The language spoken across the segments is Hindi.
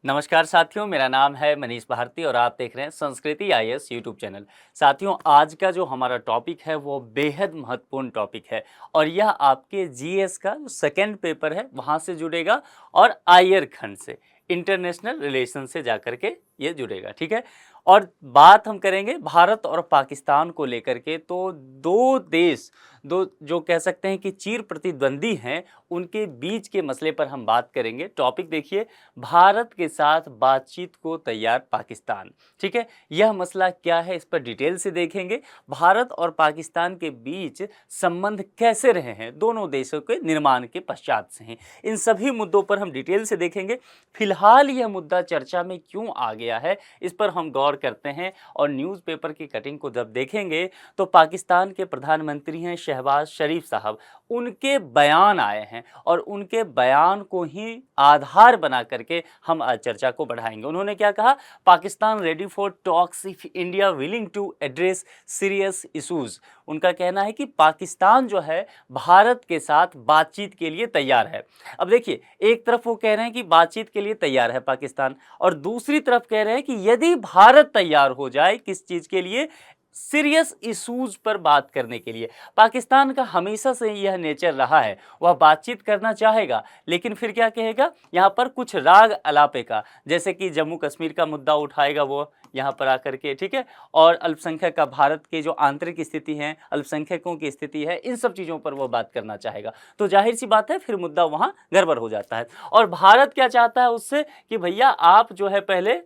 नमस्कार साथियों, मेरा नाम है मनीष भारती और आप देख रहे हैं संस्कृति आईएएस यूट्यूब चैनल। साथियों, आज का जो हमारा टॉपिक है वो बेहद महत्वपूर्ण टॉपिक है और यह आपके जीएस का जो सेकेंड पेपर है वहाँ से जुड़ेगा और आयर खंड से, इंटरनेशनल रिलेशन से जाकर के ये जुड़ेगा, ठीक है। और बात हम करेंगे भारत और पाकिस्तान को लेकर के, तो दो देश, दो जो कह सकते हैं कि चिर प्रतिद्वंदी हैं, उनके बीच के मसले पर हम बात करेंगे। टॉपिक देखिए, भारत के साथ बातचीत को तैयार पाकिस्तान, ठीक है। यह मसला क्या है, इस पर डिटेल से देखेंगे। भारत और पाकिस्तान के बीच संबंध कैसे रहे हैं, दोनों देशों के निर्माण के पश्चात से हैं, इन सभी मुद्दों पर हम डिटेल से देखेंगे। फिलहाल यह मुद्दा चर्चा में क्यों आ गया है, इस पर हम गौर करते हैं और न्यूज़पेपर की कटिंग को जब देखेंगे तो पाकिस्तान के प्रधानमंत्री हैं शहबाज शरीफ साहब, उनके बयान आए हैं और उनके बयान को ही आधार बना करके हम आज चर्चा को बढ़ाएंगे। उन्होंने क्या कहा, Pakistan ready for talks if India willing to address serious issues. उनका कहना है कि पाकिस्तान जो है भारत के साथ बातचीत के लिए तैयार है। अब देखिए, एक तरफ वो कह रहे हैं कि बातचीत के लिए तैयार है पाकिस्तान, और दूसरी तरफ कह रहे हैं कि यदि भारत तैयार हो जाए किस चीज़ के लिए, सीरियस इश्यूज पर बात करने के लिए। पाकिस्तान का हमेशा से यह नेचर रहा है, वह बातचीत करना चाहेगा, लेकिन फिर क्या कहेगा, यहाँ पर कुछ राग अलापे का, जैसे कि जम्मू कश्मीर का मुद्दा उठाएगा वो यहाँ पर आकर के, ठीक है, और अल्पसंख्यक का, भारत के जो आंतरिक स्थिति है, अल्पसंख्यकों की स्थिति है, इन सब चीज़ों पर वो बात करना चाहेगा। तो जाहिर सी बात है फिर मुद्दा वहाँ गड़बड़ हो जाता है। और भारत क्या चाहता है उससे कि भैया आप जो है पहले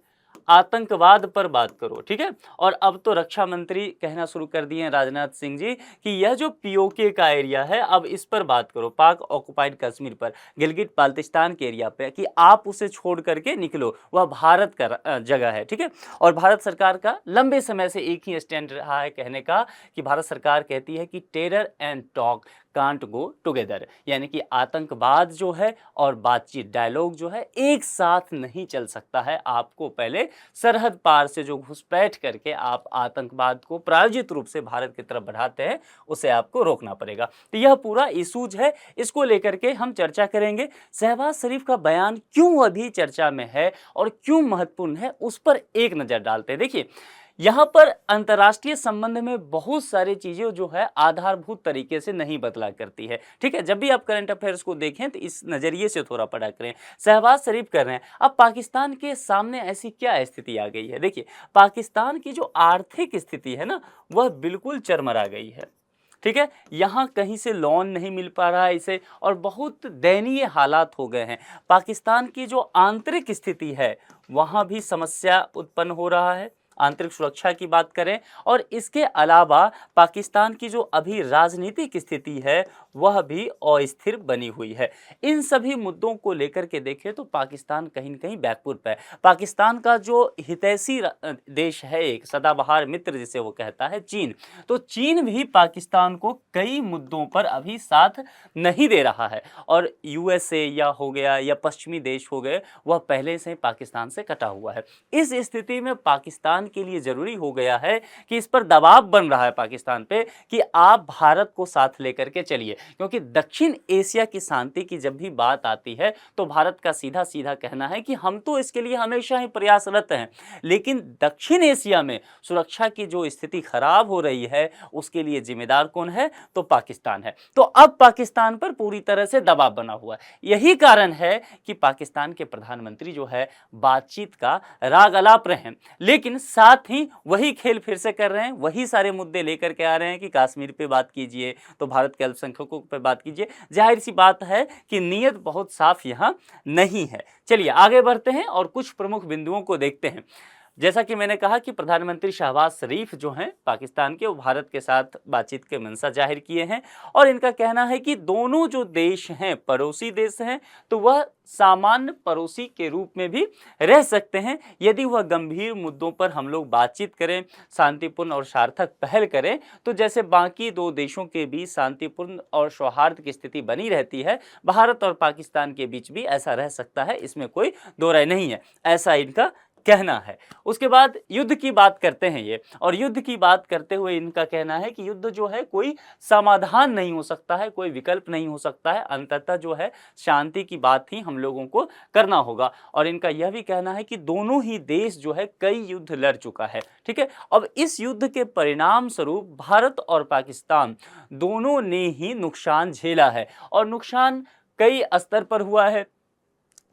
आतंकवाद पर बात करो, ठीक है। और अब तो रक्षा मंत्री कहना शुरू कर दिए हैं राजनाथ सिंह जी कि यह जो पीओके का एरिया है अब इस पर बात करो, पाक ऑक्युपाइड कश्मीर पर, गिलगिट बाल्टिस्तान के एरिया पे, कि आप उसे छोड़ करके निकलो, वह भारत का जगह है, ठीक है। और भारत सरकार का लंबे समय से एक ही स्टैंड रहा है कहने का कि भारत सरकार कहती है कि terror and talk can't go together, यानी कि आतंकवाद जो है और बातचीत, डायलॉग जो है एक साथ नहीं चल सकता है। आपको पहले सरहद पार से जो घुसपैठ करके आप आतंकवाद को प्रायोजित रूप से भारत की तरफ बढ़ाते हैं, उसे आपको रोकना पड़ेगा। तो यह पूरा इशूज है, इसको लेकर के हम चर्चा करेंगे। शहबाज शरीफ का बयान क्यों अभी चर्चा में है और क्यों महत्वपूर्ण है, उस पर एक नज़र डालते हैं। देखिए, यहाँ पर अंतर्राष्ट्रीय संबंध में बहुत सारी चीज़ें जो है आधारभूत तरीके से नहीं बदला करती है, ठीक है। जब भी आप करंट अफेयर्स को देखें तो इस नज़रिए से थोड़ा पढ़ा करें। शहबाज शरीफ कर रहे हैं, अब पाकिस्तान के सामने ऐसी क्या स्थिति आ गई है। देखिए, पाकिस्तान की जो आर्थिक स्थिति है ना, वह बिल्कुल चरमरा गई है, ठीक है। यहाँ कहीं से लोन नहीं मिल पा रहा है इसे, और बहुत दयनीय हालात हो गए हैं। पाकिस्तान की जो आंतरिक स्थिति है वहाँ भी समस्या उत्पन्न हो रहा है, आंतरिक सुरक्षा की बात करें, और इसके अलावा पाकिस्तान की जो अभी राजनीतिक स्थिति है वह भी अस्थिर बनी हुई है। इन सभी मुद्दों को लेकर के देखें तो पाकिस्तान कहीं न कहीं बैकफुट पे है। पाकिस्तान का जो हितैषी देश है, एक सदाबहार मित्र जिसे वो कहता है, चीन, तो चीन भी पाकिस्तान को कई मुद्दों पर अभी साथ नहीं दे रहा है, और यूएसए या हो गया या पश्चिमी देश हो गए, वह पहले से पाकिस्तान से कटा हुआ है। इस स्थिति में पाकिस्तान के लिए जरूरी हो गया है कि इस पर दबाव बन रहा है पाकिस्तान पे कि आप भारत को साथ लेकर के चलिए, क्योंकि दक्षिण एशिया की शांति की जब भी बात आती है तो भारत का सीधा सीधा कहना है कि हम तो इसके लिए हमेशा ही प्रयासरत हैं, लेकिन दक्षिण एशिया में सुरक्षा की जो स्थिति खराब हो रही है उसके लिए जिम्मेदार कौन है, तो पाकिस्तान है। तो अब पाकिस्तान पर पूरी तरह से दबाव बना हुआ है। यही कारण है कि पाकिस्तान के प्रधानमंत्री जो है बातचीत का राग अलाप रहे हैं, लेकिन साथ ही वही खेल फिर से कर रहे हैं, वही सारे मुद्दे लेकर के आ रहे हैं कि कश्मीर पे बात कीजिए, तो भारत के अल्पसंख्यकों पे बात कीजिए। जाहिर सी बात है कि नीयत बहुत साफ यहाँ नहीं है। चलिए आगे बढ़ते हैं और कुछ प्रमुख बिंदुओं को देखते हैं। जैसा कि मैंने कहा कि प्रधानमंत्री शहबाज शरीफ जो हैं पाकिस्तान के, वो भारत के साथ बातचीत के मंशा जाहिर किए हैं, और इनका कहना है कि दोनों जो देश हैं पड़ोसी देश हैं, तो वह सामान्य पड़ोसी के रूप में भी रह सकते हैं यदि वह गंभीर मुद्दों पर हम लोग बातचीत करें, शांतिपूर्ण और सार्थक पहल करें। तो जैसे बाकी दो देशों के बीच शांतिपूर्ण और सौहार्द की स्थिति बनी रहती है, भारत और पाकिस्तान के बीच भी ऐसा रह सकता है, इसमें कोई दो राय नहीं है, ऐसा इनका कहना है। उसके बाद युद्ध की बात करते हैं ये, और युद्ध की बात करते हुए इनका कहना है कि युद्ध जो है कोई समाधान नहीं हो सकता है, कोई विकल्प नहीं हो सकता है, अंततः जो है शांति की बात ही हम लोगों को करना होगा। और इनका यह भी कहना है कि दोनों ही देश जो है कई युद्ध लड़ चुका है, ठीक है। अब इस युद्ध के परिणाम स्वरूप भारत और पाकिस्तान दोनों ने ही नुकसान झेला है, और नुकसान कई स्तर पर हुआ है।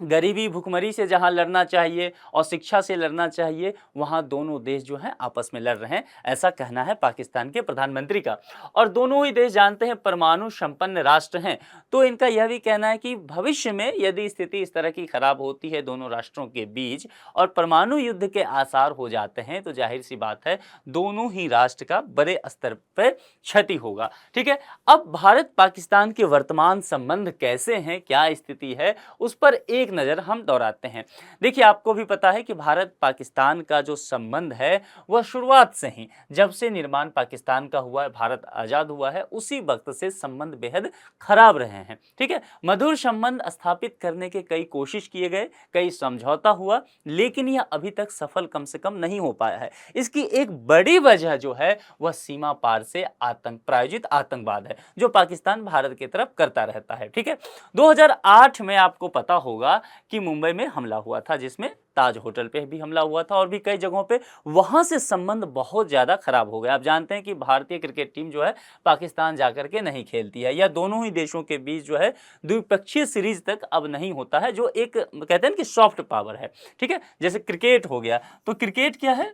गरीबी भुखमरी से जहां लड़ना चाहिए और शिक्षा से लड़ना चाहिए, वहां दोनों देश जो हैं आपस में लड़ रहे हैं, ऐसा कहना है पाकिस्तान के प्रधानमंत्री का। और दोनों ही देश जानते हैं परमाणु संपन्न राष्ट्र हैं, तो इनका यह भी कहना है कि भविष्य में यदि स्थिति इस तरह की खराब होती है दोनों राष्ट्रों के बीच और परमाणु युद्ध के आसार हो जाते हैं, तो जाहिर सी बात है दोनों ही राष्ट्र का बड़े स्तर पर क्षति होगा, ठीक है। अब भारत पाकिस्तान के वर्तमान संबंध कैसे हैं, क्या स्थिति है, उस पर एक नजर हम दौड़ाते हैं। देखिए, आपको भी पता है कि भारत पाकिस्तान का जो संबंध है वह शुरुआत से ही, जब से निर्माण पाकिस्तान का हुआ है, भारत आजाद हुआ है, उसी वक्त से संबंध बेहद खराब रहे हैं, ठीक है। मधुर संबंध स्थापित करने के कई कोशिश किए गए, कई समझौता हुआ, लेकिन यह अभी तक सफल कम से कम नहीं हो पाया है। इसकी एक बड़ी वजह जो है वह सीमा पार से प्रायोजित आतंकवाद है, जो पाकिस्तान भारत की तरफ करता रहता है, ठीक है। 2008 में आपको पता होगा कि मुंबई में हमला हुआ था, जिसमें ताज होटल पे भी हमला हुआ था और भी कई जगहों पे, वहां से संबंध बहुत ज्यादा खराब हो गया। आप जानते हैं कि भारतीय क्रिकेट टीम जो है पाकिस्तान जाकर के नहीं खेलती है, या दोनों ही देशों के बीच जो है द्विपक्षीय सीरीज तक अब नहीं होता है, जो एक कहते हैं कि सॉफ्ट पावर है, ठीक है। जैसे क्रिकेट हो गया, तो क्रिकेट क्या है,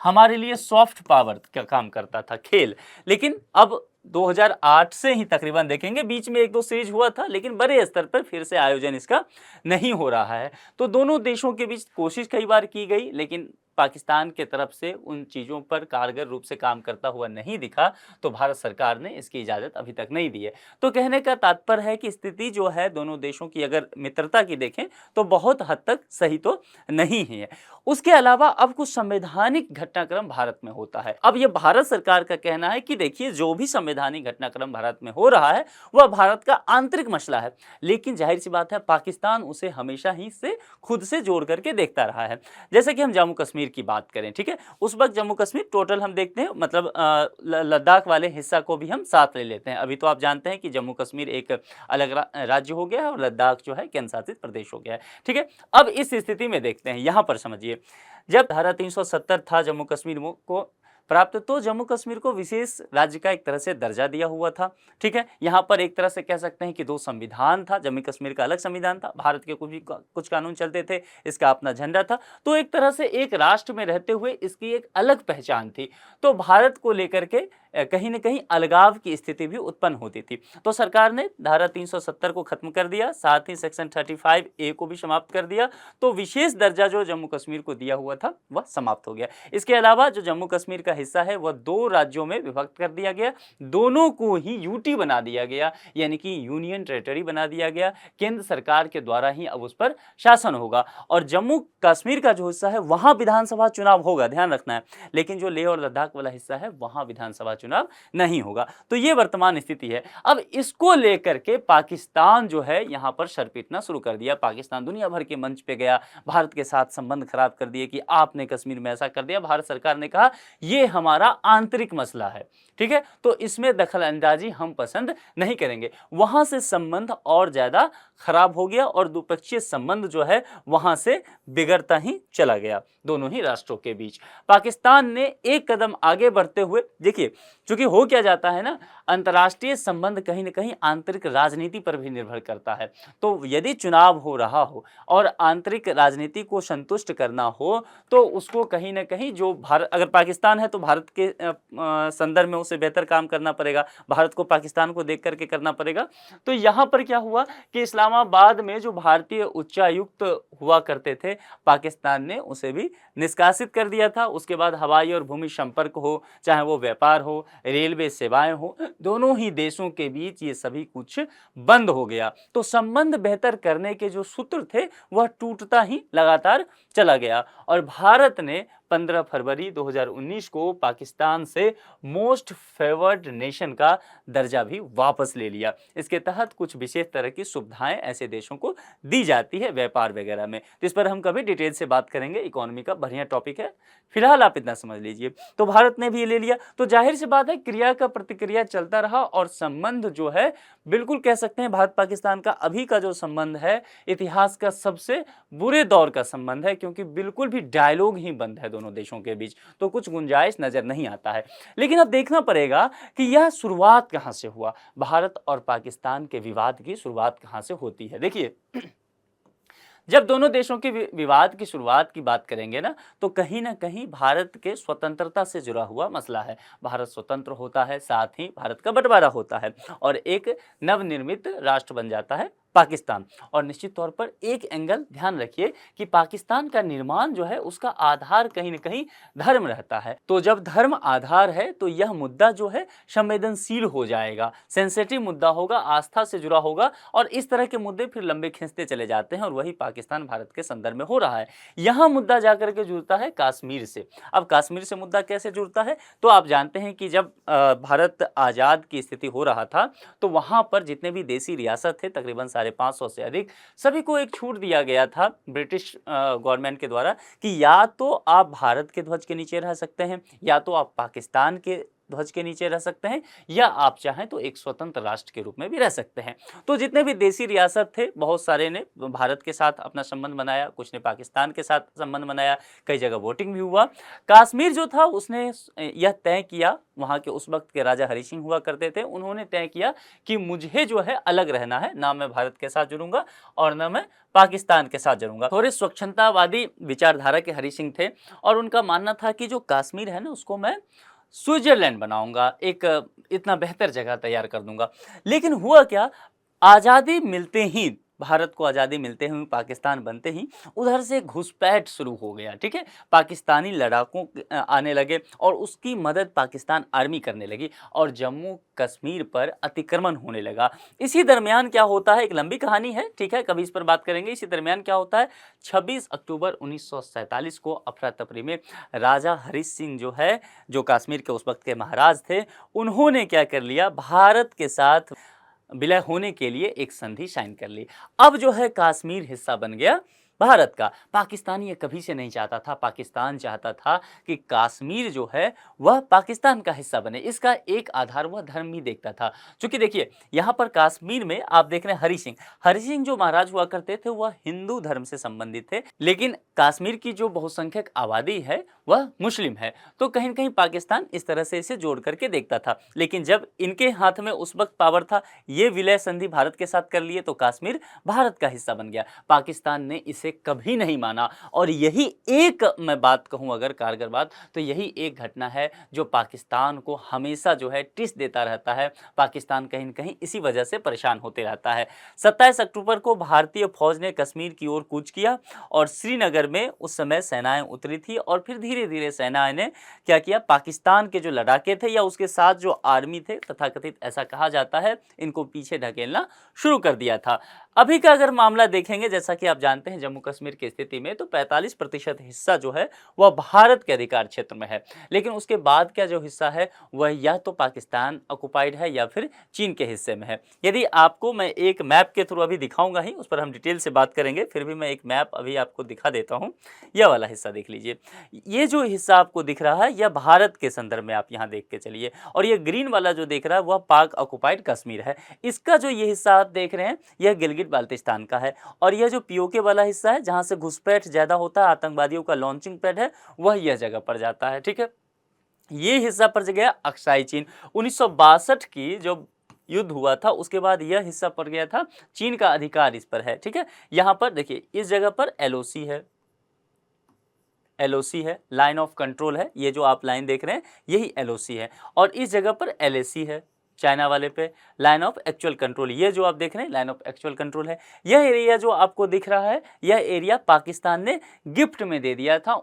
हमारे लिए सॉफ्ट पावर का काम करता था खेल, लेकिन अब 2008 से ही तकरीबन देखेंगे, बीच में एक दो सीरीज हुआ था, लेकिन बड़े स्तर पर फिर से आयोजन इसका नहीं हो रहा है। तो दोनों देशों के बीच कोशिश कई बार की गई, लेकिन पाकिस्तान के तरफ से उन चीज़ों पर कारगर रूप से काम करता हुआ नहीं दिखा, तो भारत सरकार ने इसकी इजाज़त अभी तक नहीं दी है। तो कहने का तात्पर्य है कि स्थिति जो है दोनों देशों की अगर मित्रता की देखें तो बहुत हद तक सही तो नहीं है। उसके अलावा अब कुछ संवैधानिक घटनाक्रम भारत में होता है। अब यह भारत सरकार का कहना है कि देखिए, जो भी संवैधानिक घटनाक्रम भारत में हो रहा है वह भारत का आंतरिक मसला है, लेकिन जाहिर सी बात है पाकिस्तान उसे हमेशा ही से खुद से जोड़ करके देखता रहा है। जैसे कि हम जम्मू कश्मीर की बात करें, ठीक है, उस वक्त जम्मू कश्मीर टोटल हम देखते हैं, मतलब लद्दाख वाले हिस्सा को भी हम साथ ले लेते हैं। अभी तो आप जानते हैं कि जम्मू कश्मीर एक अलग राज्य हो गया है और लद्दाख जो है केंद्र शासित प्रदेश हो गया है, ठीक है। अब इस स्थिति में देखते हैं, यहां पर समझिए, जब धारा 370 था जम्मू कश्मीर को प्राप्त, तो जम्मू कश्मीर को विशेष राज्य का एक तरह से दर्जा दिया हुआ था, ठीक है। यहाँ पर एक तरह से कह सकते हैं कि दो संविधान था, जम्मू कश्मीर का अलग संविधान था, भारत के कुछ कानून चलते थे, इसका अपना झंडा था, तो एक तरह से एक राष्ट्र में रहते हुए इसकी एक अलग पहचान थी। तो भारत को लेकर के कहीं न कहीं अलगाव की स्थिति भी उत्पन्न होती थी। तो सरकार ने धारा 370 को खत्म कर दिया, साथ ही सेक्शन 35A को भी समाप्त कर दिया, तो विशेष दर्जा जो जम्मू कश्मीर को दिया हुआ था वह समाप्त हो गया। इसके अलावा जो जम्मू कश्मीर का हिस्सा है वह दो राज्यों में विभक्त कर दिया गया, दोनों को ही यूटी बना दिया गया, यानी कि यूनियन टेरिटरी बना दिया गया। केंद्र सरकार के द्वारा ही अब उस पर शासन होगा, और जम्मू कश्मीर का जो हिस्सा है वहां विधानसभा चुनाव होगा, ध्यान रखना है, लेकिन जो लेह और लद्दाख वाला हिस्सा है वहां विधानसभा चुनाव नहीं होगा। तो ये वर्तमान स्थिति है। अब इसको लेकर के पाकिस्तान जो है यहां पर सर पीटना शुरू कर दिया। पाकिस्तान दुनिया भर के मंच पे गया, भारत के साथ संबंध खराब कर दिए कि आपने कश्मीर में ऐसा कर दिया। भारत सरकार ने कहा ये हमारा आंतरिक मसला है, ठीक है, तो इसमें दखल अंदाजी हम पसंद नहीं करेंगे। वहां से संबंध और ज्यादा खराब हो गया और द्विपक्षीय संबंध जो है वहां से बिगड़ता ही चला गया दोनों ही राष्ट्रों के बीच। पाकिस्तान ने एक कदम आगे बढ़ते हुए, देखिए, क्योंकि हो क्या जाता है ना, अंतर्राष्ट्रीय संबंध कहीं ना कहीं आंतरिक राजनीति पर भी निर्भर करता है। तो यदि चुनाव हो रहा हो और आंतरिक राजनीति को संतुष्ट करना हो, तो उसको कहीं ना कहीं जो भारत, अगर पाकिस्तान है तो भारत के संदर्भ में उसे बेहतर काम करना पड़ेगा, भारत को पाकिस्तान को देख करके करना पड़ेगा। तो यहाँ पर क्या हुआ कि इस्लामाबाद में जो भारतीय उच्चायुक्त हुआ करते थे, पाकिस्तान ने उसे भी निष्कासित कर दिया था। उसके बाद हवाई और भूमि संपर्क हो, चाहे वो व्यापार हो, रेलवे सेवाएं हो, दोनों ही देशों के बीच ये सभी कुछ बंद हो गया। तो संबंध बेहतर करने के जो सूत्र थे वह टूटता ही लगातार चला गया, और भारत ने 15 फरवरी 2019 को पाकिस्तान से मोस्ट फेवर्ड नेशन का दर्जा भी वापस ले लिया। इसके तहत कुछ विशेष तरह की सुविधाएं ऐसे देशों को दी जाती है व्यापार वगैरह में, तो इस पर हम कभी डिटेल से बात करेंगे। इकोनॉमी का बढ़िया टॉपिक है, फिलहाल आप इतना समझ लीजिए। तो भारत ने भी ये ले लिया, तो जाहिर सी बात है क्रिया का प्रतिक्रिया चलता रहा और संबंध जो है बिल्कुल कह सकते हैं भारत पाकिस्तान का अभी का जो संबंध है इतिहास का सबसे बुरे दौर का संबंध है, क्योंकि बिल्कुल भी डायलॉग ही बंद है दोनों देशों के बीच, तो कुछ गुंजाइश नजर नहीं आता है। लेकिन अब देखना पड़ेगा कि यह शुरुआत कहां से हुआ, भारत और पाकिस्तान के विवाद की शुरुआत कहां से होती है। देखिए, जब दोनों देशों के विवाद की शुरुआत की बात करेंगे ना, तो कहीं ना कहीं भारत के स्वतंत्रता से जुड़ा हुआ मसला है। भारत स्वतंत्र होता है, साथ ही भारत का बंटवारा होता है और एक नवनिर्मित राष्ट्र बन जाता है पाकिस्तान। और निश्चित तौर पर एक एंगल ध्यान रखिए कि पाकिस्तान का निर्माण जो है उसका आधार कहीं ना कहीं धर्म रहता है। तो जब धर्म आधार है तो यह मुद्दा जो है संवेदनशील हो जाएगा, सेंसिटिव मुद्दा होगा, आस्था से जुड़ा होगा और इस तरह के मुद्दे फिर लंबे खींचते चले जाते हैं और वही पाकिस्तान भारत के संदर्भ में हो रहा है। यहां मुद्दा जाकर के जुड़ता है कश्मीर से। अब कश्मीर से मुद्दा कैसे जुड़ता है, तो आप जानते हैं कि जब भारत आजाद की स्थिति हो रहा था तो वहां पर जितने भी देसी रियासत थे तकरीबन 550 से अधिक, सभी को एक छूट दिया गया था ब्रिटिश गवर्नमेंट के द्वारा कि या तो आप भारत के ध्वज के नीचे रह सकते हैं या तो आप पाकिस्तान के ध्वज के नीचे रह सकते हैं या आप चाहें तो एक स्वतंत्र राष्ट्र के रूप में भी रह सकते हैं। तो जितने भी देसी रियासत थे बहुत सारे ने भारत के साथ अपना संबंध बनाया, कुछ ने पाकिस्तान के साथ संबंध बनाया, कई जगह वोटिंग भी हुआ। कश्मीर जो था उसने यह तय किया, वहाँ के उस वक्त के राजा हरि सिंह हुआ करते थे, उन्होंने तय किया कि मुझे जो है अलग रहना है, ना मैं भारत के साथ जुड़ूंगा और ना मैं पाकिस्तान के साथ जुड़ूंगा। थोड़े स्वच्छंदतावादी विचारधारा के हरि सिंह थे और उनका मानना था कि जो कश्मीर है ना उसको मैं स्विट्जरलैंड बनाऊंगा, एक इतना बेहतर जगह तैयार कर दूंगा। लेकिन हुआ क्या, आज़ादी मिलते ही, भारत को आज़ादी मिलते हुए पाकिस्तान बनते ही उधर से घुसपैठ शुरू हो गया। ठीक है, पाकिस्तानी लड़ाकों आने लगे और उसकी मदद पाकिस्तान आर्मी करने लगी और जम्मू कश्मीर पर अतिक्रमण होने लगा। इसी दरमियान क्या होता है, एक लंबी कहानी है, ठीक है, कभी इस पर बात करेंगे। इसी दरमियान क्या होता है, 26 अक्टूबर 1947 को अफरा तफरी में राजा हरि सिंह जो है, जो कश्मीर के उस वक्त के महाराज थे, उन्होंने क्या कर लिया, भारत के साथ विलय होने के लिए एक संधि साइन कर ली। अब जो है कश्मीर हिस्सा बन गया भारत का। पाकिस्तान ये कभी से नहीं चाहता था, पाकिस्तान चाहता था कि कश्मीर जो है वह पाकिस्तान का हिस्सा बने। इसका एक आधार वह धर्म भी देखता था, क्योंकि देखिए यहाँ पर कश्मीर में आप देख रहे हैं हरि सिंह जो महाराज हुआ करते थे वह हिंदू धर्म से संबंधित थे, लेकिन कश्मीर की जो बहुसंख्यक आबादी है वह मुस्लिम है, तो कहीं न कहीं पाकिस्तान इस तरह से इसे जोड़ करके देखता था। लेकिन जब इनके हाथ में उस वक्त पावर था, ये विलय संधि भारत के साथ कर लिए तो कश्मीर भारत का हिस्सा बन गया। पाकिस्तान ने इसे कभी नहीं माना और यही एक, मैं बात कहूं अगर कारगर बात, तो यही एक घटना है जो पाकिस्तान को हमेशा जो है टिस देता रहता है। पाकिस्तान कहीं न कहीं इसी वजह से परेशान होते रहता है। 27 अक्टूबर को भारतीय फौज ने कश्मीर की ओर कूच किया और श्रीनगर में उस समय सेनाएं उतरी थी और फिर धीरे धीरे सेनाएं ने क्या किया, पाकिस्तान के जो लड़ाके थे या उसके साथ जो आर्मी थे, तथाकथित ऐसा कहा जाता है, इनको पीछे ढकेलना शुरू कर दिया था। अभी का अगर मामला देखेंगे, जैसा कि आप जानते हैं जम्मू कश्मीर की स्थिति में तो 45% हिस्सा जो है वह भारत के अधिकार क्षेत्र में है, लेकिन उसके बाद का जो हिस्सा है वह या तो पाकिस्तान ऑक्युपाइड है या फिर चीन के हिस्से में है। यदि आपको मैं एक मैप के थ्रू अभी दिखाऊंगा ही, उस पर हम डिटेल से बात करेंगे, फिर भी मैं एक मैप अभी आपको दिखा देता हूँ। यह वाला हिस्सा देख लीजिए, ये जो हिस्सा आपको दिख रहा है यह भारत के संदर्भ में आप यहाँ देख के चलिए, और ये ग्रीन वाला जो देख रहा है वह पाक ऑक्युपाइड कश्मीर है। इसका जो ये हिस्सा आप देख रहे हैं यह गिलगिट बाल्टिस्तान का है, और यह जो पीओके वाला हिस्सा है जहाँ से घुसपैठ ज़्यादा होता है, आतंकवादियों का लॉन्चिंग पैड है, वह यह जगह पर जाता है। ठीक है, ये हिस्सा पर गया अक्साई चीन। 1962 की जो युद्ध हुआ था उसके बाद यह हिस्सा पड़ गया था, चीन का अधिकार इस पर है। ठीक है, यहाँ पर देखिए इस जगह पर एलओसी है, एलओसी है, लाइन ऑफ कंट्रोल है, ये जो आप लाइन देख रहे हैं यही एलओसी है, और इस जगह पर एलएसी है, चाइना वाले पे लाइन ऑफ एक्चुअल कंट्रोल, ये जो आप देख रहे हैं लाइन ऑफ एक्चुअल कंट्रोल है। यह एरिया जो आपको दिख रहा है यह एरिया पाकिस्तान ने गिफ्ट में दे दिया था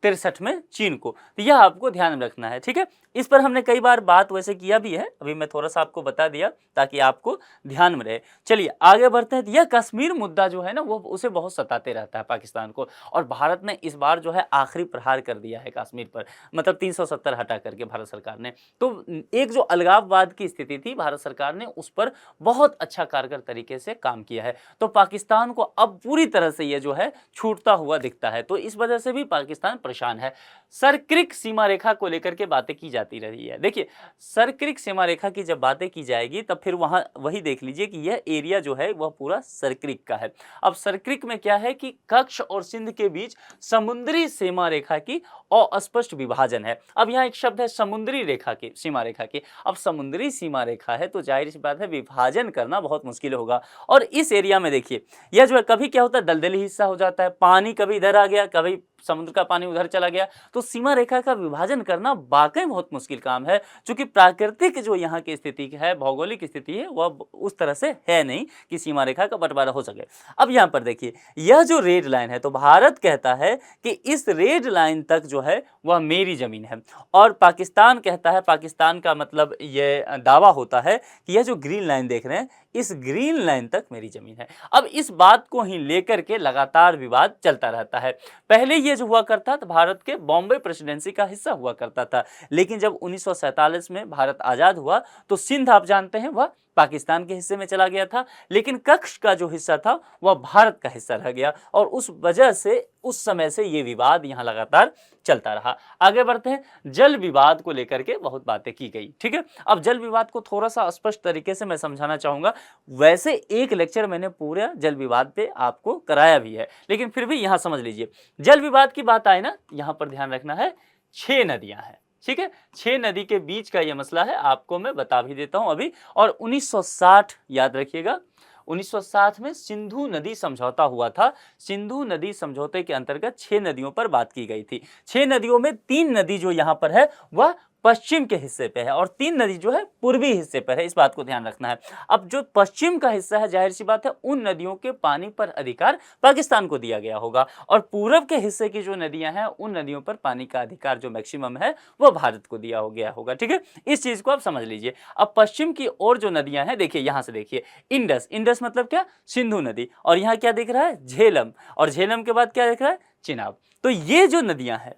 1963 में चीन को। तो यह आपको ध्यान में रखना है, ठीक है। इस पर हमने कई बार बात वैसे किया भी है, अभी मैं थोड़ा सा आपको बता दिया ताकि आपको ध्यान में रहे। चलिए आगे बढ़ते हैं। यह कश्मीर मुद्दा जो है ना वो उसे बहुत सताते रहता है पाकिस्तान को, और भारत ने इस बार जो है आखिरी प्रहार कर दिया है कश्मीर पर, मतलब 370 हटा करके भारत सरकार ने। तो एक जो अलगाववाद की स्थिति थी, भारत सरकार ने उस पर बहुत अच्छा कारगर तरीके से काम किया है। तो पाकिस्तान को अब पूरी तरह से ये जो है छूटता हुआ दिखता है, तो इस वजह से भी पाकिस्तान परेशान है। सर्क्रिक सीमा रेखा को लेकर के बातें की जाती रही है। देखिए सर्क्रिक सीमा रेखा की जब बातें की जाएगी तब फिर वहां वही देख लीजिए कि यह एरिया जो है वह पूरा सर्क्रिक का है। अब सर्क्रिक में क्या है कि कच्छ और सिंध के बीच समुद्री सीमा रेखा की अस्पष्ट विभाजन है। अब यहाँ एक शब्द है समुद्री रेखा की, सीमा रेखा की। अब समुद्री सीमा रेखा है तो जाहिर सी बात है विभाजन करना बहुत मुश्किल होगा। और इस एरिया में देखिए यह जो है कभी क्या होता है दलदली हिस्सा हो जाता है, पानी कभी इधर आ गया, कभी समुद्र का पानी उधर चला गया, तो सीमा रेखा का विभाजन करना वाकई बहुत मुश्किल काम है, क्योंकि प्राकृतिक जो यहाँ की स्थिति है, भौगोलिक स्थिति है, वह उस तरह से है नहीं कि सीमा रेखा का बंटवारा हो सके। अब यहाँ पर देखिए यह जो रेड लाइन है, तो भारत कहता है कि इस रेड लाइन तक जो है वह मेरी जमीन है, और पाकिस्तान कहता है, पाकिस्तान का मतलब ये दावा होता है कि यह जो ग्रीन लाइन देख रहे हैं इस ग्रीन लाइन तक मेरी जमीन है। अब इस बात को ही लेकर के लगातार विवाद चलता रहता है। पहले ये जो हुआ करता था भारत के बॉम्बे प्रेसिडेंसी का हिस्सा हुआ करता था, लेकिन जब 1947 में भारत आजाद हुआ तो सिंध आप जानते हैं वह पाकिस्तान के हिस्से में चला गया था, लेकिन कच्छ का जो हिस्सा था वह भारत का हिस्सा रह गया, और उस वजह से उस समय से ये विवाद यहाँ लगातार चलता रहा। आगे बढ़ते हैं। जल विवाद को लेकर के बहुत बातें की गई, ठीक है। अब जल विवाद को थोड़ा सा स्पष्ट तरीके से मैं समझाना चाहूंगा। वैसे एक लेक्चर मैंने पूरा जल विवाद पे आपको कराया भी है, लेकिन फिर भी यहाँ समझ लीजिए। जल विवाद की बात आए ना, यहाँ पर ध्यान रखना है 6 नदियां हैं, ठीक है। 6 नदी के बीच का यह मसला है, आपको मैं बता भी देता हूं अभी। और 1960 याद रखिएगा, 1960 में सिंधु नदी समझौता हुआ था। सिंधु नदी समझौते के अंतर्गत 6 नदियों पर बात की गई थी। 6 नदियों में 3 नदी जो यहाँ पर है वह पश्चिम के हिस्से पे है, और 3 नदी जो है पूर्वी हिस्से पर है, इस बात को ध्यान रखना है। अब जो पश्चिम का हिस्सा है, जाहिर सी बात है उन नदियों के पानी पर अधिकार पाकिस्तान को दिया गया होगा, और पूरब के हिस्से की जो नदियां हैं उन नदियों पर पानी का अधिकार जो मैक्सिमम है वह भारत को दिया हो गया होगा, ठीक है। इस चीज को आप समझ लीजिए। अब पश्चिम की ओर जो नदियां हैं, देखिए यहां से देखिए इंडस, इंडस मतलब क्या, सिंधु नदी, और यहाँ क्या दिख रहा है, झेलम, और झेलम के बाद क्या दिख रहा है, चिनाब। तो ये जो नदियां हैं,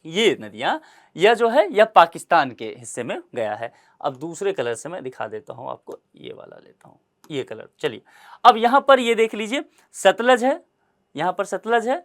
ये नदियां, यह जो है यह पाकिस्तान के हिस्से में गया है। अब दूसरे कलर से मैं दिखा देता हूं आपको, ये वाला लेता हूं, ये कलर। चलिए अब यहां पर ये देख लीजिए, सतलज है, यहां पर सतलज है,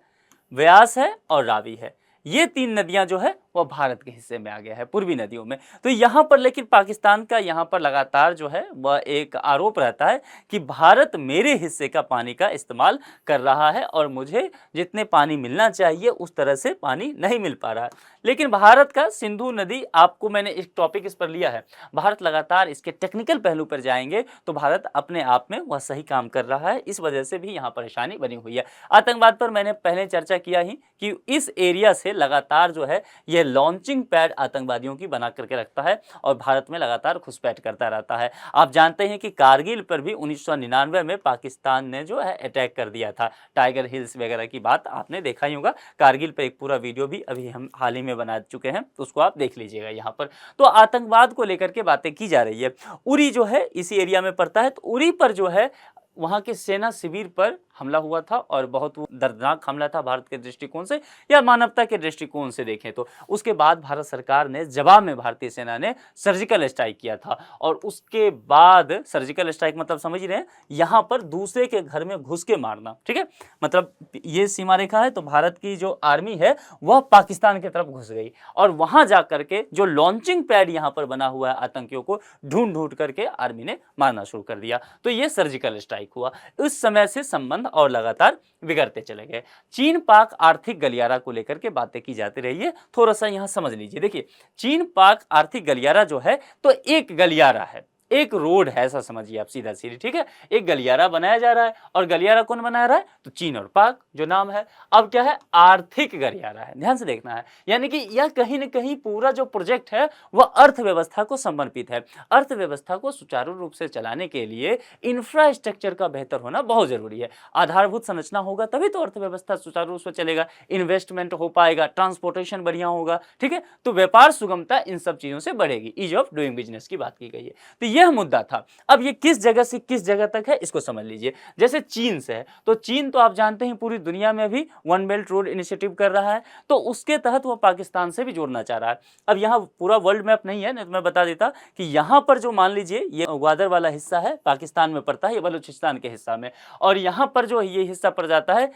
व्यास है और रावी है। ये 3 नदियां जो है वह भारत के हिस्से में आ गया है, पूर्वी नदियों में। तो यहाँ पर लेकिन पाकिस्तान का यहाँ पर लगातार जो है वह एक आरोप रहता है कि भारत मेरे हिस्से का पानी का इस्तेमाल कर रहा है, और मुझे जितने पानी मिलना चाहिए उस तरह से पानी नहीं मिल पा रहा है। लेकिन भारत का सिंधु नदी, आपको मैंने एक टॉपिक इस पर लिया है, भारत लगातार इसके टेक्निकल पहलू पर जाएंगे तो भारत अपने आप में वह सही काम कर रहा है, इस वजह से भी यहाँ परेशानी बनी हुई है। आतंकवाद पर मैंने पहले चर्चा किया ही कि इस एरिया से लगातार जो है ये लॉन्चिंग पैड आतंकवादियों की बना करके रखता है, और भारत में लगातार घुसपैठ करता रहता है। आप जानते हैं कि कारगिल पर भी 1999 में पाकिस्तान ने जो है अटैक कर दिया था, टाइगर हिल्स वगैरह की बात आपने देखा ही होगा। कारगिल पर एक पूरा वीडियो भी अभी हम हाल ही में बना चुके हैं, तो उसको आप देख लीजिएगा यहाँ पर। तो आतंकवाद को लेकर के बातें की जा रही है। उरी जो है इसी एरिया में पड़ता है, तो उरी पर जो है वहाँ के सेना शिविर पर हमला हुआ था, और बहुत दर्दनाक हमला था भारत के दृष्टिकोण से या मानवता के दृष्टिकोण से देखें तो। उसके बाद भारत सरकार ने जवाब में भारतीय सेना ने सर्जिकल स्ट्राइक किया था, और उसके बाद सर्जिकल स्ट्राइक मतलब समझ रहे हैं, यहाँ पर दूसरे के घर में घुस के मारना, ठीक है। मतलब ये सीमा रेखा है, तो भारत की जो आर्मी है वह पाकिस्तान की तरफ घुस गई, और वहां जा करके जो लॉन्चिंग पैड यहाँ पर बना हुआ है आतंकियों को ढूंढ ढूंढ करके आर्मी ने मारना शुरू कर दिया। तो ये सर्जिकल स्ट्राइक हुआ। उस समय से संबंध और लगातार बिगड़ते चले गए। चीन पाक आर्थिक गलियारा को लेकर के बातें की जाती रही है, थोड़ा सा यहां समझ लीजिए। देखिए चीन पाक आर्थिक गलियारा जो है, तो एक गलियारा है, एक रोड है, ऐसा समझिए आप सीधा सीधी, ठीक है। एक गलियारा बनाया जा रहा है, और गलियारा कौन बना रहा है? तो चीन और पाक जो नाम है। अब क्या है? आर्थिक गलियारा है, ध्यान से देखना है। यानी कि यह कहीं ना कहीं पूरा जो प्रोजेक्ट है वह अर्थव्यवस्था को समर्पित है। अर्थव्यवस्था को सुचारू रूप से चलाने के लिए इंफ्रास्ट्रक्चर का बेहतर होना बहुत जरूरी है। आधारभूत संरचना होगा तभी तो अर्थव्यवस्था सुचारू रूप से चलेगा, इन्वेस्टमेंट हो पाएगा, ट्रांसपोर्टेशन बढ़िया होगा, ठीक है। तो व्यापार सुगमता इन सब चीजों से बढ़ेगी। ईज ऑफ डूइंग बिजनेस की बात की गई है। तो यह मुद्दा था। अब ये किस जगह से किस जगह तक है इसको समझ लीजिए। जैसे चीन से है, तो चीन तो आप जानते हैं पूरी दुनिया में भी वन बेल्ट रोड इनिशिएटिव कर रहा है, तो उसके तहत वो पाकिस्तान से भी जोड़ना चाह रहा है। अब यहाँ पूरा वर्ल्ड मैप नहीं है, नहीं तो मैं बता देता कि यहाँ पर जो मान लीजिए ये ग्वादर वाला हिस्सा है पाकिस्तान में पड़ता है, ये बलूचिस्तान के हिस्सा में, और यहाँ पर जो ये हिस्सा पड़ जाता है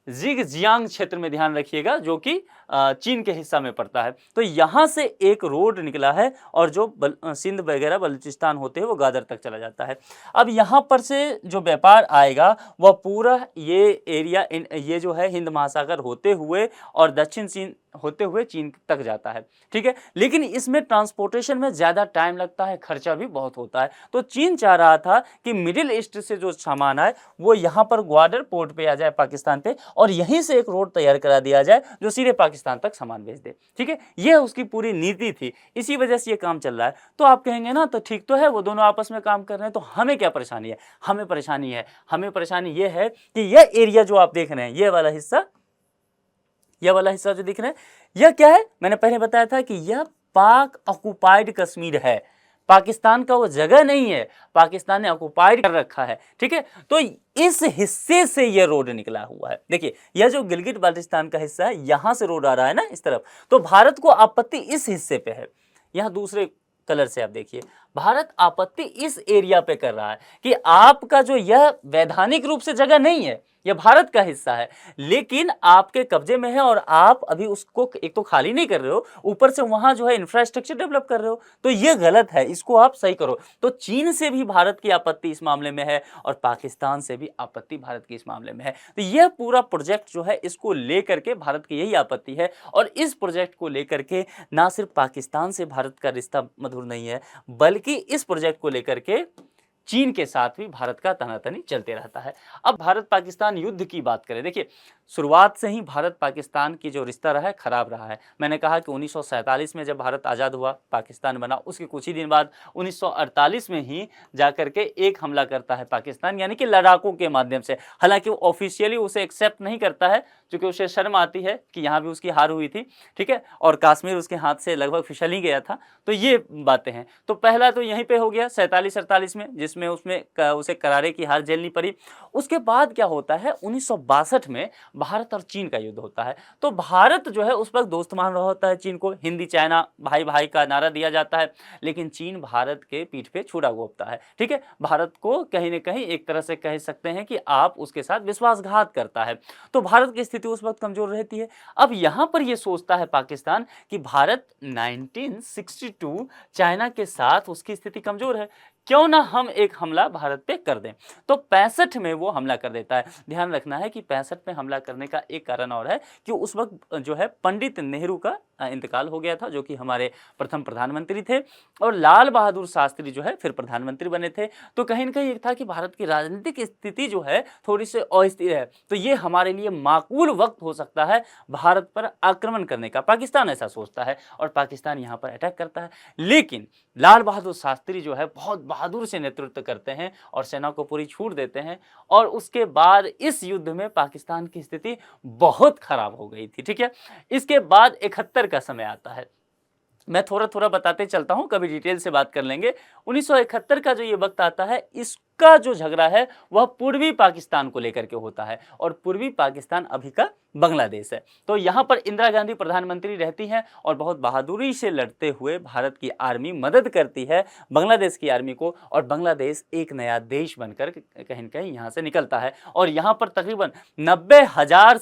जिंगजियांग क्षेत्र में, ध्यान रखिएगा, जो कि चीन के हिस्सा में पड़ता है। तो यहाँ से एक रोड निकला है और जो सिंध वगैरह बलूचिस्तान होते हैं वो गादर तक चला जाता है। अब यहाँ पर से जो व्यापार आएगा वह पूरा ये एरिया ये जो है हिंद महासागर होते हुए और दक्षिण चीन होते हुए चीन तक जाता है, ठीक है। लेकिन इसमें ट्रांसपोर्टेशन में ज़्यादा टाइम लगता है, खर्चा भी बहुत होता है। तो चीन चाह रहा था कि मिडिल ईस्ट से जो सामान आए वो यहाँ पर ग्वादर पोर्ट पे आ जाए पाकिस्तान पे, और यहीं से एक रोड तैयार करा दिया जाए जो सीधे पाकिस्तान तक सामान भेज दे, ठीक है। यह उसकी पूरी नीति थी, इसी वजह से ये काम चल रहा है। तो आप कहेंगे ना तो ठीक तो है, वो दोनों आपस में काम कर रहे हैं, तो हमें क्या परेशानी है? हमें परेशानी ये है कि यह एरिया जो आप देख रहे हैं, यह वाला हिस्सा जो दिख रहा है, यह क्या है? मैंने पहले बताया था कि यह पाक ऑक्युपाइड कश्मीर है, पाकिस्तान का वो जगह नहीं है, पाकिस्तान ने ऑक्युपाइड कर रखा है, ठीक है। तो इस हिस्से से यह रोड निकला हुआ है। देखिए यह जो गिलगित बाल्टिस्तान का हिस्सा है, यहां से रोड आ रहा है ना इस तरफ, तो भारत को आपत्ति इस हिस्से पे है। यहां दूसरे कलर से आप देखिए, भारत आपत्ति इस एरिया पे कर रहा है कि आपका जो यह वैधानिक रूप से जगह नहीं है, यह भारत का हिस्सा है, लेकिन आपके कब्जे में है और आप अभी उसको एक तो खाली नहीं कर रहे हो, ऊपर से वहां जो है इंफ्रास्ट्रक्चर डेवलप कर रहे हो, तो यह गलत है, इसको आप सही करो। तो चीन से भी भारत की आपत्ति इस मामले में है और पाकिस्तान से भी आपत्ति भारत की इस मामले में है। तो यह पूरा प्रोजेक्ट जो है इसको लेकर के भारत की यही आपत्ति है, और इस प्रोजेक्ट को लेकर के ना सिर्फ पाकिस्तान से भारत का रिश्ता मधुर नहीं है, बल्कि इस प्रोजेक्ट को लेकर के चीन के साथ भी भारत का तनातनी चलते रहता है। अब भारत पाकिस्तान युद्ध की बात करें, देखिए शुरुआत से ही भारत पाकिस्तान की जो रिश्ता रहा है खराब रहा है। मैंने कहा कि 1947 में जब भारत आज़ाद हुआ, पाकिस्तान बना, उसके कुछ ही दिन बाद 1948 में ही जाकर के एक हमला करता है पाकिस्तान, यानी कि लड़ाकों के माध्यम से। हालांकि वो ऑफिशियली उसे एक्सेप्ट नहीं करता है, क्योंकि उसे शर्म आती है कि यहाँ भी उसकी हार हुई थी, ठीक है, और कश्मीर उसके हाथ से लगभग फिसल ही गया था। तो ये बातें हैं। तो पहला तो यहीं पे हो गया 47-48 में, जिसमें उसे करारे की हार झेलनी पड़ी। उसके बाद क्या होता है, 1962 में भारत और चीन का युद्ध होता है। तो भारत जो है उस वक्त दोस्त मान रहा होता है चीन को, हिंदी चाइना भाई भाई का नारा दिया जाता है, लेकिन चीन भारत के पीठ पे छुरा घोंपता है, ठीक है। भारत को कहीं ना कहीं एक तरह से कह सकते हैं कि आप उसके साथ विश्वासघात करता है। तो भारत की स्थिति उस वक्त कमजोर रहती है। अब यहां पर यह सोचता है पाकिस्तान कि भारत 1962 चाइना के साथ उसकी स्थिति कमजोर है, क्यों ना हम एक हमला भारत पे कर दें। तो 65 में वो हमला कर देता है। ध्यान रखना है कि 65 में हमला करने का एक कारण और है कि उस वक्त जो है पंडित नेहरू का इंतकाल हो गया था, जो कि हमारे प्रथम प्रधानमंत्री थे, और लाल बहादुर शास्त्री जो है फिर प्रधानमंत्री बने थे। तो कहीं ना कहीं एक था कि भारत की राजनीतिक स्थिति जो है थोड़ी सी अस्थिर है, तो ये हमारे लिए माकूल वक्त हो सकता है भारत पर आक्रमण करने का। पाकिस्तान ऐसा सोचता है और पाकिस्तान यहाँ पर अटैक करता है। लेकिन लाल बहादुर शास्त्री जो है बहुत बहादुर से नेतृत्व करते हैं और सेना को पूरी छूट देते हैं, और उसके बाद इस युद्ध में पाकिस्तान की स्थिति बहुत खराब हो गई थी, ठीक है। इसके बाद 71 का समय आता है। मैं थोड़ा थोड़ा बताते चलता हूं, कभी डिटेल से बात कर लेंगे। 1971 का जो ये वक्त आता है, इसका जो झगड़ा है वह पूर्वी पाकिस्तान को लेकर के होता है, और पूर्वी पाकिस्तान अभी का बांग्लादेश है। तो यहाँ पर इंदिरा गांधी प्रधानमंत्री रहती हैं और बहुत बहादुरी से लड़ते हुए भारत की आर्मी मदद करती है बांग्लादेश की आर्मी को, और बांग्लादेश एक नया देश बनकर कहीं न कहीं यहाँ से निकलता है। और यहाँ पर तकरीबन 90,000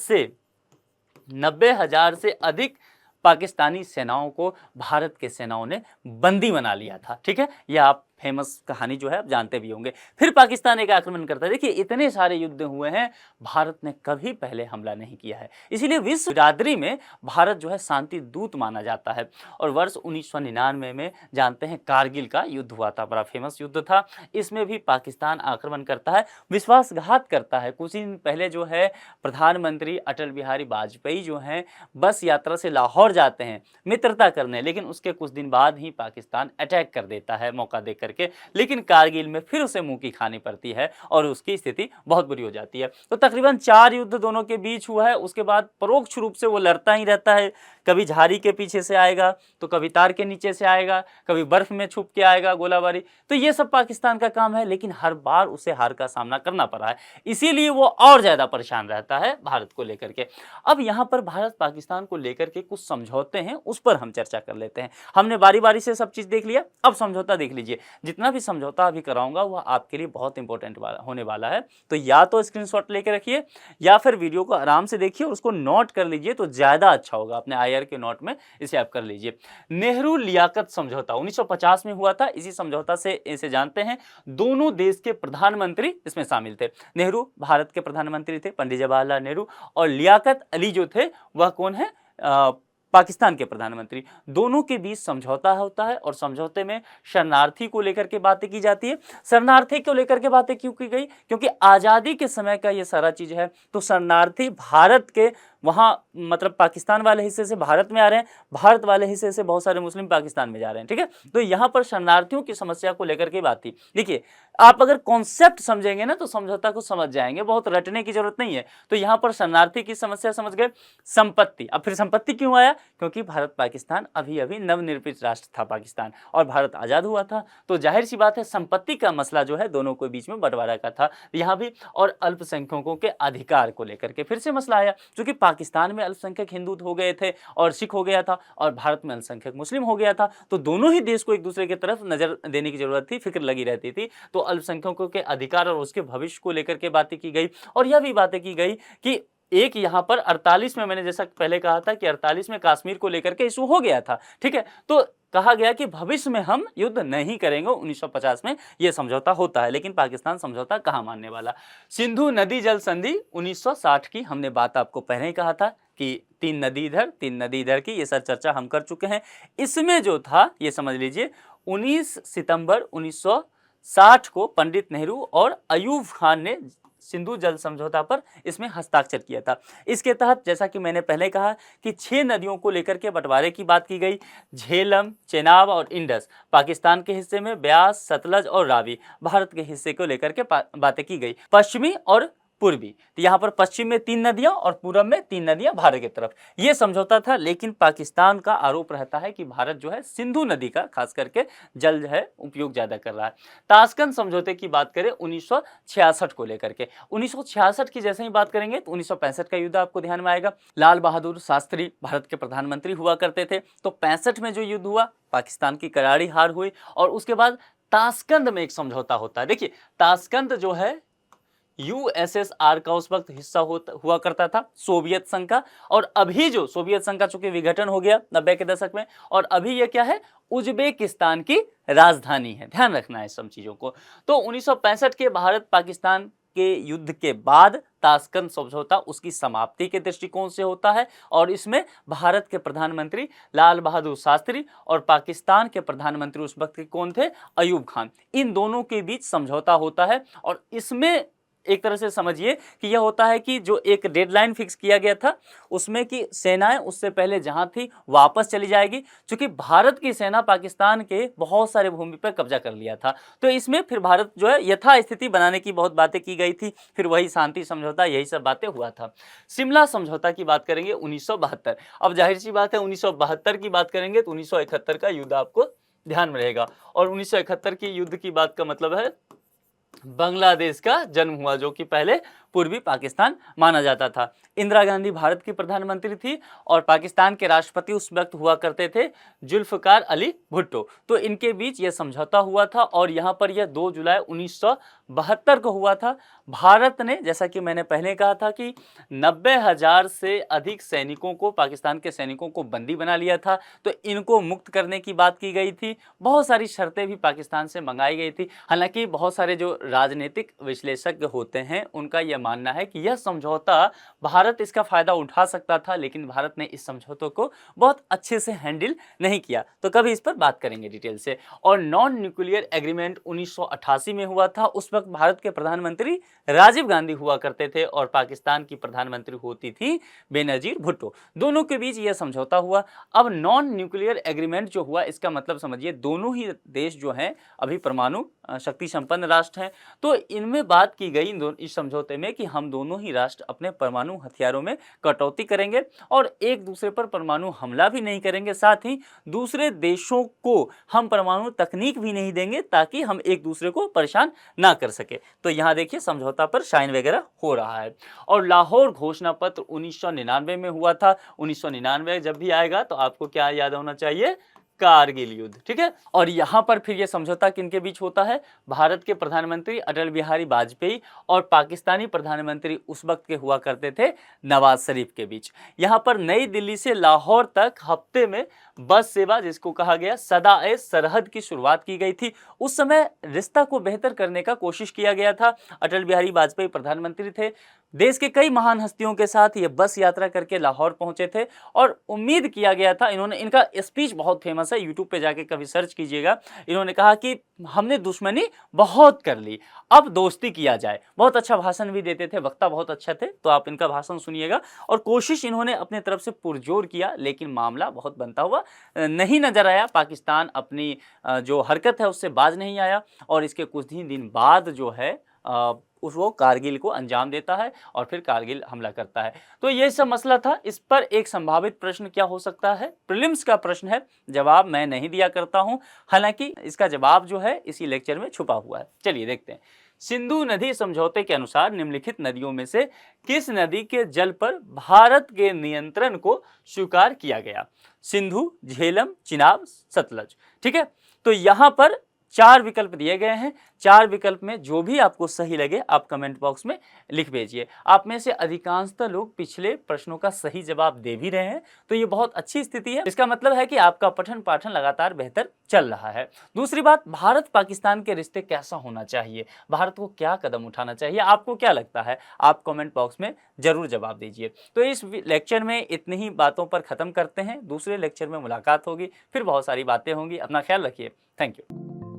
से अधिक पाकिस्तानी सेनाओं को भारत के सेनाओं ने बंदी बना लिया था, ठीक है। यह आप फेमस कहानी जो है आप जानते भी होंगे। फिर पाकिस्तान एक आक्रमण करता है। देखिए इतने सारे युद्ध हुए हैं, भारत ने कभी पहले हमला नहीं किया है, इसीलिए विश्व बिरादरी में भारत जो है शांति दूत माना जाता है। और वर्ष 1999 में जानते हैं कारगिल का युद्ध हुआ था, बड़ा फेमस युद्ध था। इसमें भी पाकिस्तान आक्रमण करता है, विश्वासघात करता है। कुछ दिन पहले जो है प्रधानमंत्री अटल बिहारी वाजपेयी जो हैं बस यात्रा से लाहौर जाते हैं मित्रता करने, लेकिन उसके कुछ दिन बाद ही पाकिस्तान अटैक कर देता है मौका दे करके। लेकिन कारगिल में फिर उसे मुंह की खानी पड़ती है और उसकी स्थिति बहुत बुरी हो जाती है। तो तकरीबन 4 युद्ध दोनों के बीच हुआ है। उसके बाद परोक्ष रूप से वो लड़ता ही रहता है, कभी झाड़ी के पीछे से आएगा तो कभी तार के नीचे से आएगा, कभी बर्फ में छुप के आएगा गोलाबारी। तो ये सब पाकिस्तान का काम है, लेकिन हर बार उसे हार का सामना करना पड़ा है, इसीलिए वो और ज्यादा परेशान रहता है भारत को लेकर के। अब यहाँ पर भारत पाकिस्तान को लेकर के कुछ समझौते हैं, उस पर हम चर्चा कर लेते हैं। हमने बारी बारी से सब चीज देख लिया, अब समझौता देख लीजिए। जितना भी समझौता अभी कराऊंगा वह आपके लिए बहुत इंपॉर्टेंट होने वाला है, तो या तो स्क्रीनशॉट लेके रखिए या फिर वीडियो को आराम से देखिए और उसको नोट कर लीजिए, तो ज्यादा अच्छा होगा। अपने आईआर के नोट में इसे आप कर लीजिए। नेहरू लियाकत समझौता 1950 में हुआ था। इसी समझौता से इसे जानते हैं दोनों देश के प्रधानमंत्री इसमें शामिल थे। नेहरू भारत के प्रधानमंत्री थे, पंडित जवाहरलाल नेहरू, और लियाकत अली जो थे वह कौन है, पाकिस्तान के प्रधानमंत्री। दोनों के बीच समझौता होता है और समझौते में शरणार्थी को लेकर के बातें की जाती है। शरणार्थी को लेकर के बातें क्यों की गई, क्योंकि आज़ादी के समय का ये सारा चीज है। तो शरणार्थी भारत के वहां मतलब पाकिस्तान वाले हिस्से से भारत में आ रहे हैं, भारत वाले हिस्से से बहुत सारे मुस्लिम पाकिस्तान में जा रहे हैं, ठीक है। तो यहाँ पर शरणार्थियों की समस्या को लेकर के बात थी। देखिए आप अगर कॉन्सेप्ट समझेंगे ना तो समझौता को समझ जाएंगे, बहुत रटने की जरूरत नहीं है। तो यहाँ पर शरणार्थी की समस्या समझ गए। संपत्ति, अब फिर संपत्ति क्यों आया, क्योंकि भारत पाकिस्तान अभी अभी नवनिर्मित राष्ट्र था पाकिस्तान और भारत आजाद हुआ था, तो जाहिर सी बात है संपत्ति का मसला जो है दोनों के बीच में बंटवारा का था यहाँ भी। और अल्पसंख्यकों के अधिकार को लेकर के फिर से मसला आया, क्योंकि पाकिस्तान में अल्पसंख्यक हिंदू हो गए थे और सिख हो गया था, और भारत में अल्पसंख्यक मुस्लिम हो गया था। तो दोनों ही देश को एक दूसरे की तरफ नजर देने की जरूरत थी, फिक्र लगी रहती थी। तो अल्पसंख्यकों के अधिकार और उसके भविष्य को लेकर के बातें की गई। और यह भी बातें की गई कि एक यहाँ पर 48 में, मैंने जैसा पहले कहा था कि 48 में कश्मीर को लेकर के इशू हो गया था, ठीक है। तो कहा गया कि भविष्य में हम युद्ध नहीं करेंगे। 1950 में यह समझौता होता है, लेकिन पाकिस्तान समझौता कहाँ मानने वाला। सिंधु नदी जल संधि 1960 की हमने बात आपको पहले ही कहा था कि 3 नदी इधर की, ये सब चर्चा हम कर चुके हैं। इसमें जो था ये समझ लीजिए 19 सितंबर 1960 को पंडित नेहरू और अयूब खान ने सिंधु जल समझौता पर इसमें हस्ताक्षर किया था। इसके तहत जैसा कि मैंने पहले कहा कि 6 नदियों को लेकर के बंटवारे की बात की गई। झेलम, चेनाब और इंडस पाकिस्तान के हिस्से में, ब्यास, सतलज और रावी भारत के हिस्से को लेकर के बातें की गई। पश्चिमी और पूर्वी, तो यहाँ पर पश्चिम में 3 नदियां और पूरब में 3 नदियां भारत की तरफ, ये समझौता था। लेकिन पाकिस्तान का आरोप रहता है कि भारत जो है सिंधु नदी का खास करके जल जो है उपयोग ज्यादा कर रहा है। ताशकंद समझौते की बात करें 1966 को लेकर के, 1966 की जैसे ही बात करेंगे तो 1965 का युद्ध आपको ध्यान में आएगा। लाल बहादुर शास्त्री भारत के प्रधानमंत्री हुआ करते थे। तो 65 में जो युद्ध हुआ पाकिस्तान की करारी हार हुई, और उसके बाद ताशकंद में एक समझौता होता है। देखिए ताशकंद जो है यूएसएसआर का उस वक्त हिस्सा हुआ करता था, सोवियत संघ का। और अभी जो सोवियत संघ का चूंकि विघटन हो गया 90 के दशक में, और अभी ये क्या है, उज्बेकिस्तान की राजधानी है। ध्यान रखना है सब चीजों को। तो 1965 के भारत पाकिस्तान के युद्ध के बाद ताशकंद समझौता उसकी समाप्ति के दृष्टिकोण से होता है, और इसमें भारत के प्रधानमंत्री लाल बहादुर शास्त्री और पाकिस्तान के प्रधानमंत्री उस वक्त के कौन थे, अयूब खान, इन दोनों के बीच समझौता होता है। और इसमें एक तरह से समझिए कि यह होता है कि जो एक डेडलाइन फिक्स किया गया था उसमें कि सेनाएं उससे पहले जहां थी वापस चली जाएगी, क्योंकि भारत की सेना पाकिस्तान के बहुत सारे भूमि पर कब्जा कर लिया था। तो इसमें फिर भारत जो है यथास्थिति बनाने की बहुत बातें की गई थी, फिर वही शांति समझौता, यही सब बातें हुआ था। शिमला समझौता की बात करेंगे 1972। अब जाहिर सी बात है 1972 की बात करेंगे तो 1971 का युद्ध आपको ध्यान में रहेगा। और 1971 की युद्ध की बात का मतलब है बांग्लादेश का जन्म हुआ, जो कि पहले पूर्वी पाकिस्तान माना जाता था। इंदिरा गांधी भारत की प्रधानमंत्री थी और पाकिस्तान के राष्ट्रपति उस वक्त हुआ करते थे जुल्फ़िकार अली भुट्टो। तो इनके बीच यह समझौता हुआ था और यहाँ पर यह 2 जुलाई 1972 को हुआ था। भारत ने, जैसा कि मैंने पहले कहा था कि 90,000 से अधिक सैनिकों को, पाकिस्तान के सैनिकों को बंदी बना लिया था, तो इनको मुक्त करने की बात की गई थी। बहुत सारी शर्तें भी पाकिस्तान से मंगाई गई थी। हालांकि बहुत सारे जो राजनीतिक विश्लेषज्ञ होते हैं उनका यह मानना है कि यह समझौता, भारत इसका फायदा उठा सकता था, लेकिन भारत ने इस समझौते को बहुत अच्छे से हैंडल नहीं किया। तो कभी इस पर बात करेंगे डिटेल से। और नॉन न्यूक्लियर एग्रीमेंट 1988 में हुआ था। उस वक्त भारत के प्रधानमंत्री राजीव गांधी हुआ करते थे और पाकिस्तान की प्रधानमंत्री होती थी बेनजीर भुट्टो। दोनों के बीच यह समझौता हुआ। अब नॉन न्यूक्लियर एग्रीमेंट जो हुआ, इसका मतलब समझिए दोनों ही देश जो हैं अभी परमाणु शक्ति संपन्न राष्ट्र हैं। तो इनमें बात की गई इस समझौते में कि हम दोनों ही राष्ट्र अपने परमाणु हथियारों में कटौती करेंगे और एक दूसरे पर परमाणु हमला भी नहीं करेंगे। साथ ही दूसरे देशों को हम परमाणु तकनीक भी नहीं देंगे ताकि हम एक दूसरे को परेशान ना कर सके। तो यहाँ देखिए समझौता पर साइन वगैरह हो रहा है। और लाहौर घोषणा पत्र 1999 में हुआ था। 1999 जब भी आएगा तो आपको क्या याद होना चाहिए? कारगिल युद्ध। ठीक है। और यहां पर फिर यह समझौता किनके बीच होता है? भारत के प्रधानमंत्री अटल बिहारी वाजपेयी और पाकिस्तानी प्रधानमंत्री उस वक्त के हुआ करते थे नवाज शरीफ के बीच। यहां पर नई दिल्ली से लाहौर तक हफ्ते में बस सेवा, जिसको कहा गया सदाए सरहद, की शुरुआत की गई थी। उस समय रिश्ता को बेहतर करने का कोशिश किया गया था। अटल बिहारी वाजपेयी प्रधानमंत्री थे। देश के कई महान हस्तियों के साथ ये बस यात्रा करके लाहौर पहुंचे थे और उम्मीद किया गया था, इनका स्पीच बहुत फेमस है, यूट्यूब पे जाके कभी सर्च कीजिएगा। इन्होंने कहा कि हमने दुश्मनी बहुत कर ली, अब दोस्ती किया जाए। बहुत अच्छा भाषण भी देते थे, वक्ता बहुत अच्छे थे, तो आप इनका भाषण सुनिएगा। और कोशिश इन्होंने अपने तरफ से पुरजोर किया, लेकिन मामला बहुत बनता हुआ नहीं नजर आया। पाकिस्तान अपनी जो हरकत है उससे बाज नहीं आया और इसके कुछ ही दिन बाद जो है वो कारगिल को अंजाम देता है और फिर कारगिल हमला करता है। तो ये सब मसला था। इस पर एक संभावित प्रश्न क्या हो सकता है? प्रीलिम्स का प्रश्न है, जवाब मैं नहीं दिया करता हूं, हालांकि इसका जवाब जो है इसी लेक्चर में छुपा हुआ है। चलिए देखते हैं। सिंधु नदी समझौते के अनुसार निम्नलिखित नदियों में से किस नदी के जल पर भारत के नियंत्रण को स्वीकार किया गया? सिंधु, झेलम, चिनाब, सतलज। ठीक है। तो यहां पर 4 विकल्प दिए गए हैं। 4 विकल्प में जो भी आपको सही लगे आप कमेंट बॉक्स में लिख भेजिए। आप में से अधिकांशतः लोग पिछले प्रश्नों का सही जवाब दे भी रहे हैं, तो ये बहुत अच्छी स्थिति है। इसका मतलब है कि आपका पठन पाठन लगातार बेहतर चल रहा है। दूसरी बात, भारत पाकिस्तान के रिश्ते कैसा होना चाहिए? भारत को क्या कदम उठाना चाहिए? आपको क्या लगता है? आप कमेंट बॉक्स में जरूर जवाब दीजिए। तो इस लेक्चर में इतनी ही बातों पर खत्म करते हैं। दूसरे लेक्चर में मुलाकात होगी, फिर बहुत सारी बातें होंगी। अपना ख्याल रखिए। Thank you.